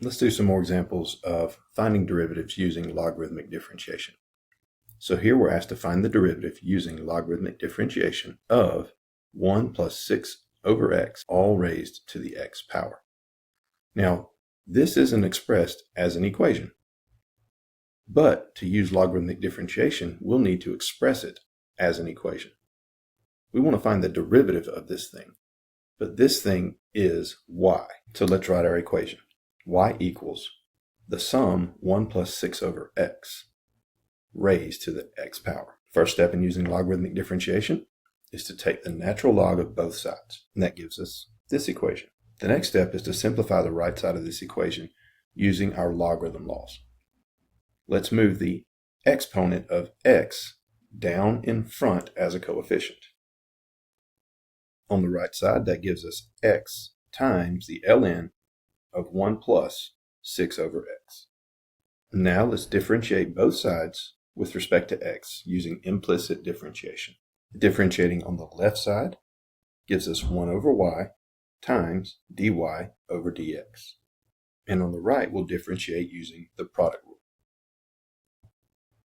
Let's do some more examples of finding derivatives using logarithmic differentiation. So here we're asked to find the derivative using logarithmic differentiation of 1 plus 6 over x all raised to the x power. Now, this isn't expressed as an equation, but to use logarithmic differentiation, we'll need to express it as an equation. We want to find the derivative of this thing, but this thing is y. So let's write our equation. Y equals the sum 1 plus 6 over x raised to the x power. First step in using logarithmic differentiation is to take the natural log of both sides, and that gives us this equation. The next step is to simplify the right side of this equation using our logarithm laws. Let's move the exponent of x down in front as a coefficient. On the right side, that gives us x times the ln of 1 plus 6 over x. Now let's differentiate both sides with respect to x using implicit differentiation. Differentiating on the left side gives us 1 over y times dy over dx. And on the right, we'll differentiate using the product rule.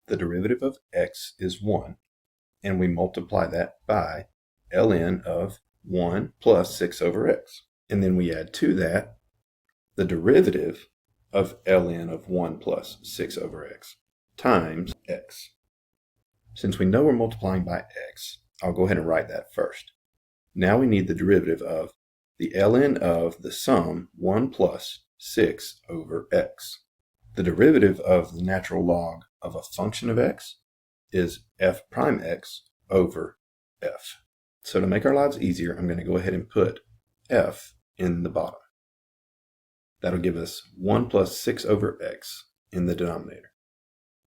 The derivative of x is 1, and we multiply that by ln of 1 plus 6 over x. And then we add to that the derivative of ln of 1 plus 6 over x times x. Since we know we're multiplying by x, I'll go ahead and write that first. Now we need the derivative of the ln of the sum 1 plus 6 over x. The derivative of the natural log of a function of x is f prime x over f. So to make our lives easier, I'm going to go ahead and put f in the bottom. That'll give us 1 plus 6 over x in the denominator.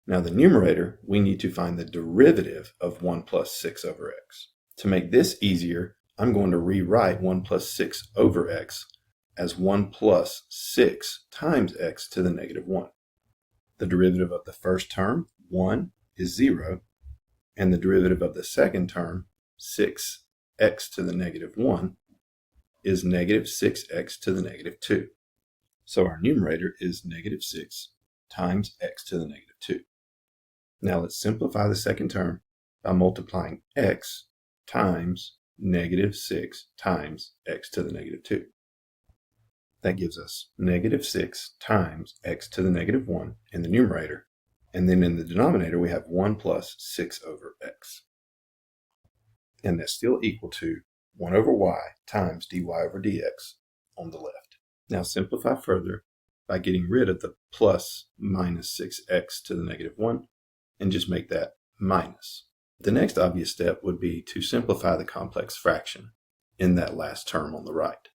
Now the numerator, we need to find the derivative of 1 plus 6 over x. To make this easier, I'm going to rewrite 1 plus 6 over x as 1 plus 6 times x to the negative 1. The derivative of the first term, 1, is 0, and the derivative of the second term, 6x to the negative 1, is negative 6x to the negative 2. So our numerator is negative 6 times x to the negative 2. Now let's simplify the second term by multiplying x times negative 6 times x to the negative 2. That gives us negative 6 times x to the negative 1 in the numerator, and then in the denominator we have 1 plus 6 over x. And that's still equal to 1 over y times dy over dx on the left. Now simplify further by getting rid of the plus minus 6x to the negative 1 and just make that minus. The next obvious step would be to simplify the complex fraction in that last term on the right.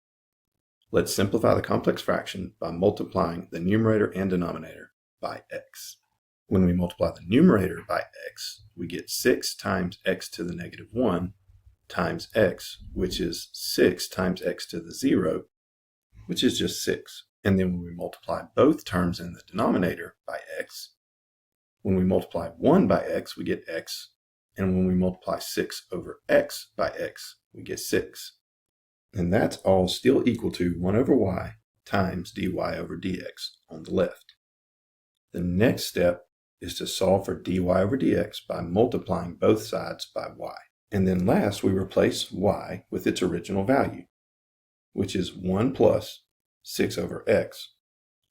Let's simplify the complex fraction by multiplying the numerator and denominator by x. When we multiply the numerator by x, we get 6 times x to the negative 1 times x, which is 6 times x to the 0, which is just 6. And then when we multiply both terms in the denominator by x, when we multiply 1 by x, we get x. And when we multiply 6 over x by x, we get 6. And that's all still equal to 1 over y times dy over dx on the left. The next step is to solve for dy over dx by multiplying both sides by y. And then last, we replace y with its original value, which is 1 plus 6 over x,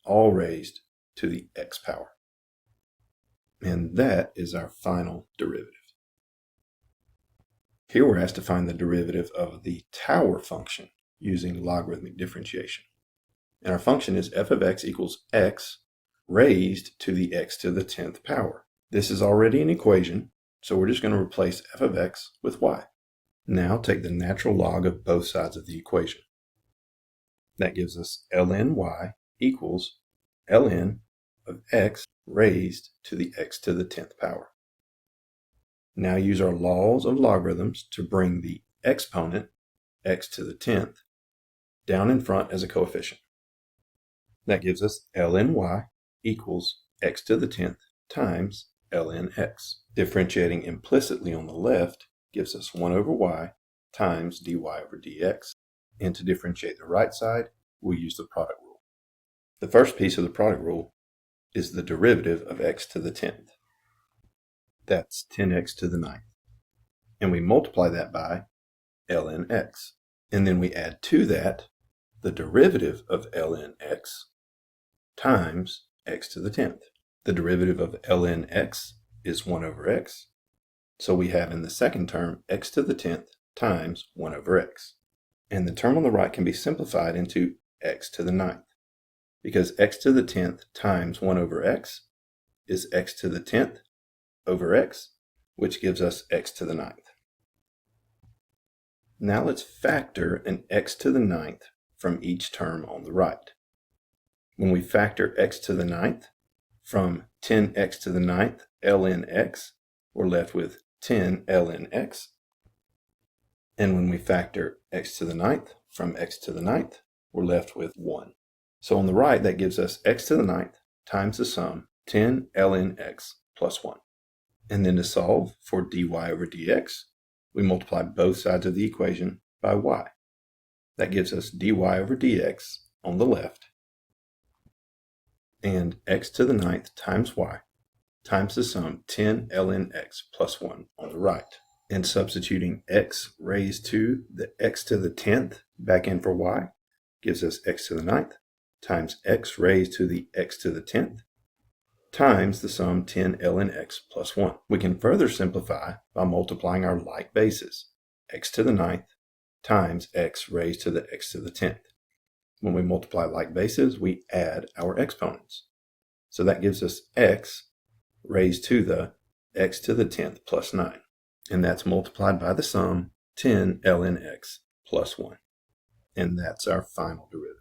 all raised to the x power. And that is our final derivative. Here we're asked to find the derivative of the tower function using logarithmic differentiation. And our function is f of x equals x raised to the x to the 10th power. This is already an equation, so we're just going to replace f of x with y. Now take the natural log of both sides of the equation. That gives us ln y equals ln of x raised to the x to the 10th power. Now use our laws of logarithms to bring the exponent, x to the 10th, down in front as a coefficient. That gives us ln y equals x to the 10th times ln x. Differentiating implicitly on the left gives us 1 over y times dy over dx. And to differentiate the right side, we'll use the product rule. The first piece of the product rule is the derivative of x to the 10th. That's 10x to the 9th. And we multiply that by ln x. And then we add to that the derivative of ln x times x to the 10th. The derivative of ln x is 1 over x. So we have in the second term x to the 10th times 1 over x. And the term on the right can be simplified into x to the 9th, because x to the 10th times 1 over x is x to the 10th over x, which gives us x to the 9th. Now let's factor an x to the 9th from each term on the right. When we factor x to the 9th from 10x to the 9th ln x, we're left with 10 ln x. And when we factor x to the 9th from x to the 9th, we're left with 1. So on the right, that gives us x to the 9th times the sum 10 ln x plus 1. And then to solve for dy over dx, we multiply both sides of the equation by y. That gives us dy over dx on the left, and x to the 9th times y times the sum 10 ln x plus 1 on the right. And substituting x raised to the x to the 10th back in for y gives us x to the 9th times x raised to the x to the 10th times the sum 10 ln x plus 1. We can further simplify by multiplying our like bases, x to the 9th times x raised to the x to the 10th. When we multiply like bases, we add our exponents. So that gives us x raised to the x to the 10th plus 9. And that's multiplied by the sum 10 ln x plus 1. And that's our final derivative.